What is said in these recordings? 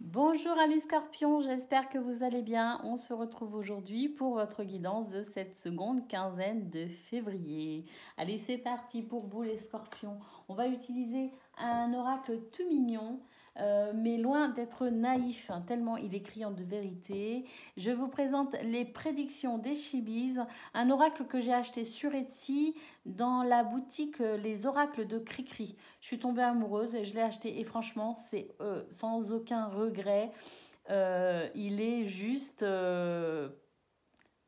Bonjour amis scorpions, j'espère que vous allez bien. On se retrouve aujourd'hui pour votre guidance de cette seconde quinzaine de février. Allez, c'est parti pour vous les scorpions. On va utiliser un oracle tout mignon, mais loin d'être naïf, hein, tellement il est criant de vérité. Je vous présente les prédictions des Chibis, un oracle que j'ai acheté sur Etsy dans la boutique Les Oracles de Cricri. Je suis tombée amoureuse et je l'ai acheté et franchement, c'est sans aucun regret. Il est juste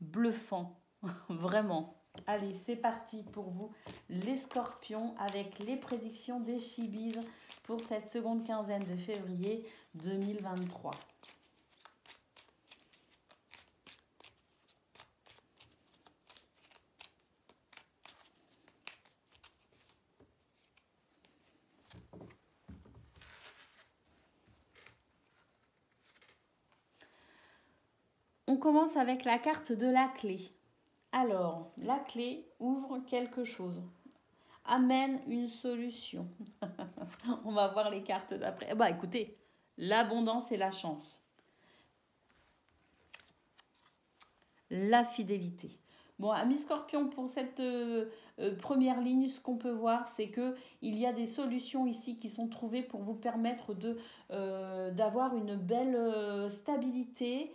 bluffant, vraiment. Allez, c'est parti pour vous, les scorpions, avec les prédictions des Chibis pour cette seconde quinzaine de février 2023. On commence avec la carte de la clé. Alors, la clé ouvre quelque chose, amène une solution. On va voir les cartes d'après. Bah écoutez, l'abondance et la chance. La fidélité. Bon, amis scorpions, pour cette première ligne, ce qu'on peut voir, c'est que il y a des solutions ici qui sont trouvées pour vous permettre d'avoir une belle stabilité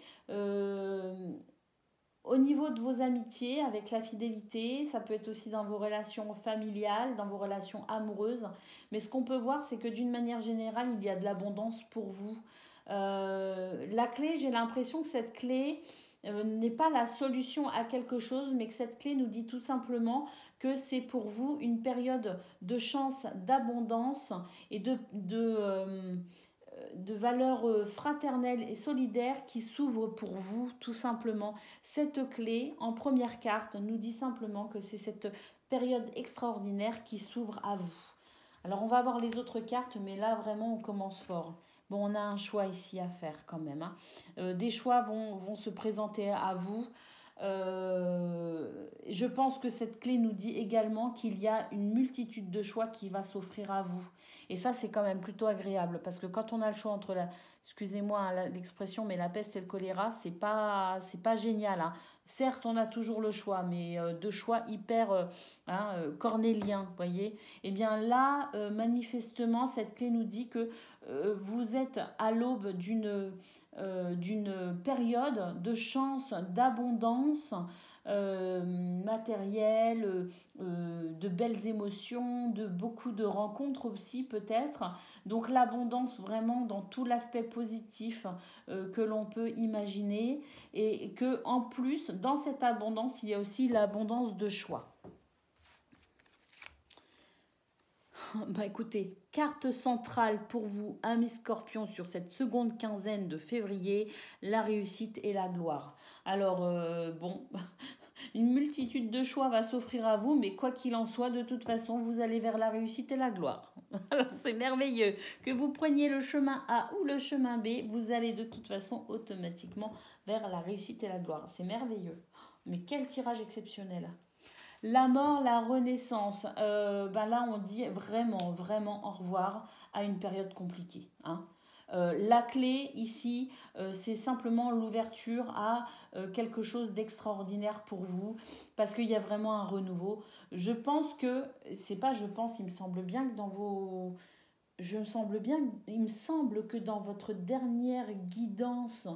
au niveau de vos amitiés avec la fidélité. Ça peut être aussi dans vos relations familiales, dans vos relations amoureuses. Mais ce qu'on peut voir, c'est que d'une manière générale, il y a de l'abondance pour vous. La clé, j'ai l'impression que cette clé n'est pas la solution à quelque chose, mais que cette clé nous dit tout simplement que c'est pour vous une période de chance, d'abondance et de valeurs fraternelles et solidaires qui s'ouvrent pour vous, tout simplement. Cette clé, en première carte, nous dit simplement que c'est cette période extraordinaire qui s'ouvre à vous. Alors, on va voir les autres cartes, mais là, vraiment, on commence fort. Bon, on a un choix ici à faire quand même, hein. Des choix vont se présenter à vous. Je pense que cette clé nous dit également qu'il y a une multitude de choix qui va s'offrir à vous. Et ça, c'est quand même plutôt agréable parce que quand on a le choix entre excusez-moi l'expression, mais la peste et le choléra, c'est pas génial, hein. Certes, on a toujours le choix, mais deux choix hyper cornéliens, vous voyez. Eh bien là, manifestement, cette clé nous dit que vous êtes à l'aube d'une période de chance, d'abondance matérielle, de belles émotions, de beaucoup de rencontres aussi peut-être. Donc l'abondance vraiment dans tout l'aspect positif que l'on peut imaginer et que en plus dans cette abondance il y a aussi l'abondance de choix. Bah écoutez, carte centrale pour vous, amis scorpions, sur cette seconde quinzaine de février, la réussite et la gloire. Alors, bon, une multitude de choix va s'offrir à vous, mais quoi qu'il en soit, de toute façon, vous allez vers la réussite et la gloire. Alors, c'est merveilleux. Que vous preniez le chemin A ou le chemin B, vous allez de toute façon automatiquement vers la réussite et la gloire. C'est merveilleux. Mais quel tirage exceptionnel. La mort, la renaissance. Ben là, on dit vraiment, vraiment au revoir à une période compliquée, hein. La clé ici, c'est simplement l'ouverture à quelque chose d'extraordinaire pour vous, parce qu'il y a vraiment un renouveau. Je pense que, c'est pas je pense, il me semble bien que dans vos... il me semble que dans votre dernière guidance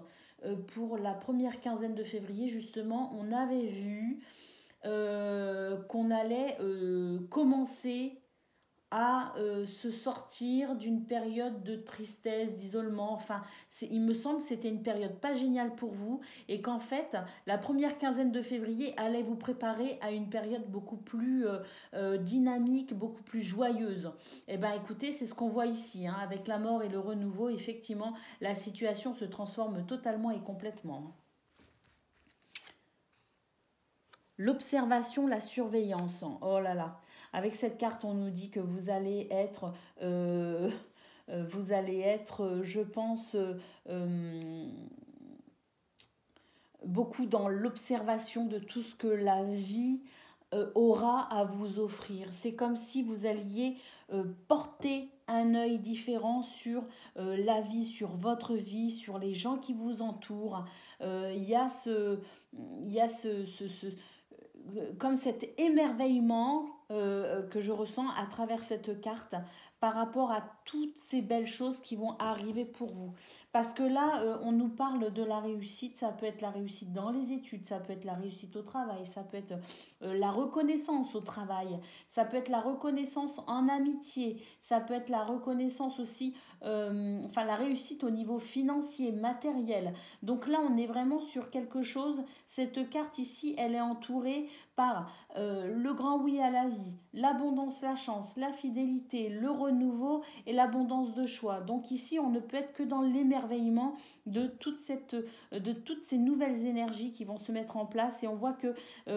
pour la première quinzaine de février, justement, on avait vu qu'on allait commencer à se sortir d'une période de tristesse, d'isolement. Enfin, il me semble que c'était une période pas géniale pour vous et qu'en fait, la première quinzaine de février allait vous préparer à une période beaucoup plus dynamique, beaucoup plus joyeuse. Eh bien, écoutez, c'est ce qu'on voit ici, hein, avec la mort et le renouveau. Effectivement, la situation se transforme totalement et complètement. L'observation, la surveillance. Oh là là. Avec cette carte, on nous dit que vous allez être, je pense, beaucoup dans l'observation de tout ce que la vie aura à vous offrir. C'est comme si vous alliez porter un œil différent sur la vie, sur votre vie, sur les gens qui vous entourent. Il y a comme cet émerveillement que je ressens à travers cette carte par rapport à toutes ces belles choses qui vont arriver pour vous. Parce que là, on nous parle de la réussite, ça peut être la réussite dans les études, ça peut être la réussite au travail, ça peut être la reconnaissance au travail, ça peut être la reconnaissance en amitié, ça peut être la reconnaissance aussi, la réussite au niveau financier, matériel. Donc là, on est vraiment sur quelque chose, cette carte ici, elle est entourée par le grand oui à la vie, l'abondance, la chance, la fidélité, le renouveau et l'abondance de choix. Donc ici, on ne peut être que dans l'émerveillement de toutes ces nouvelles énergies qui vont se mettre en place. Et on voit que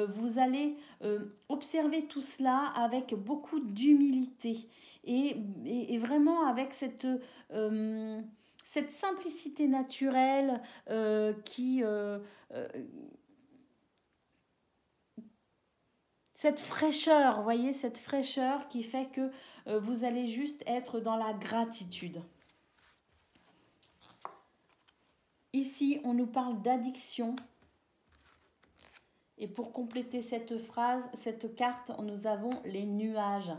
vous allez observer tout cela avec beaucoup d'humilité et vraiment avec cette simplicité naturelle cette fraîcheur, vous voyez, cette fraîcheur qui fait que vous allez juste être dans la gratitude. Ici, on nous parle d'addiction. Et pour compléter cette phrase, cette carte, nous avons les nuages.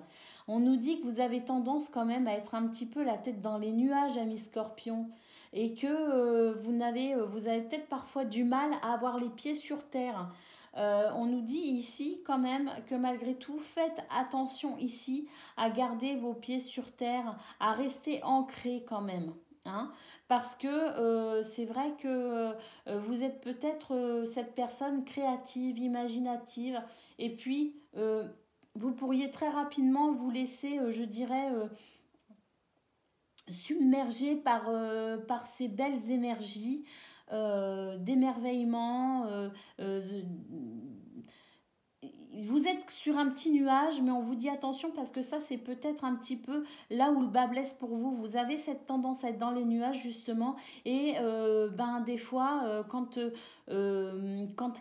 On nous dit que vous avez tendance quand même à être un petit peu la tête dans les nuages, amis Scorpions. Et que vous avez peut-être parfois du mal à avoir les pieds sur terre. On nous dit ici quand même que malgré tout, faites attention ici à garder vos pieds sur terre, à rester ancrés quand même. Hein, parce que c'est vrai que vous êtes peut-être cette personne créative, imaginative, et puis vous pourriez très rapidement vous laisser, je dirais, submerger par ces belles énergies d'émerveillement. Vous êtes sur un petit nuage, mais on vous dit attention parce que ça, c'est peut-être un petit peu là où le bas blesse pour vous. Vous avez cette tendance à être dans les nuages, justement. Et des fois, quand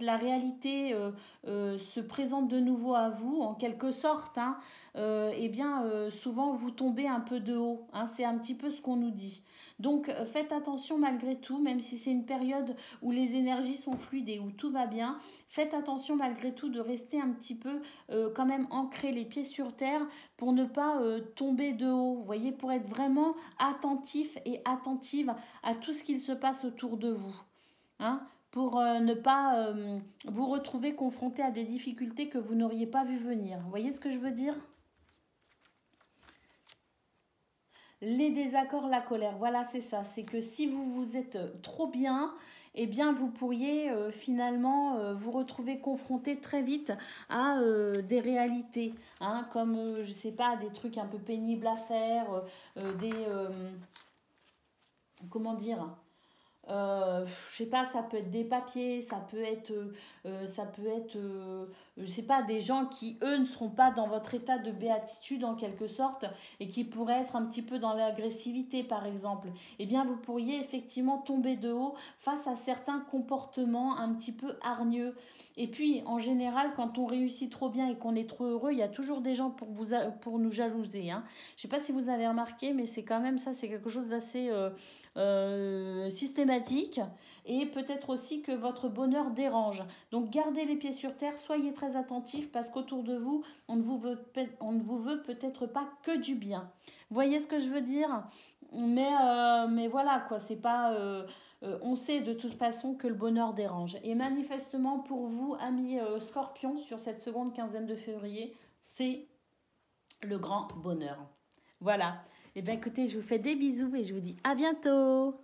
la réalité se présente de nouveau à vous, en quelque sorte, hein, souvent, vous tombez un peu de haut. Hein, c'est un petit peu ce qu'on nous dit. Donc, faites attention malgré tout, même si c'est une période où les énergies sont fluides et où tout va bien. Faites attention malgré tout de rester un petit peu quand même ancré les pieds sur terre pour ne pas tomber de haut. Vous voyez, pour être vraiment attentif et attentive à tout ce qu'il se passe autour de vous. Hein, pour ne pas vous retrouver confronté à des difficultés que vous n'auriez pas vu venir. Vous voyez ce que je veux dire ? Les désaccords, la colère, voilà, c'est ça. C'est que si vous êtes trop bien, eh bien, vous pourriez finalement vous retrouver confronté très vite à des réalités, hein, comme, je sais pas, des trucs un peu pénibles à faire, comment dire, je sais pas, ça peut être des papiers, ça peut être, je sais pas, des gens qui, eux, ne seront pas dans votre état de béatitude en quelque sorte et qui pourraient être un petit peu dans l'agressivité, par exemple. Eh bien, vous pourriez effectivement tomber de haut face à certains comportements un petit peu hargneux. Et puis, en général, quand on réussit trop bien et qu'on est trop heureux, il y a toujours des gens pour nous jalouser. Hein. Je sais pas si vous avez remarqué, mais c'est quand même ça, c'est quelque chose d'assez systématique et peut-être aussi que votre bonheur dérange. Donc gardez les pieds sur terre, soyez très attentifs parce qu'autour de vous, on ne vous veut peut-être pas que du bien. Vous voyez ce que je veux dire ? Mais voilà quoi, c'est pas... on sait de toute façon que le bonheur dérange. Et manifestement pour vous, amis Scorpions, sur cette seconde quinzaine de février, c'est le grand bonheur. Voilà. Eh bien écoutez, je vous fais des bisous et je vous dis à bientôt.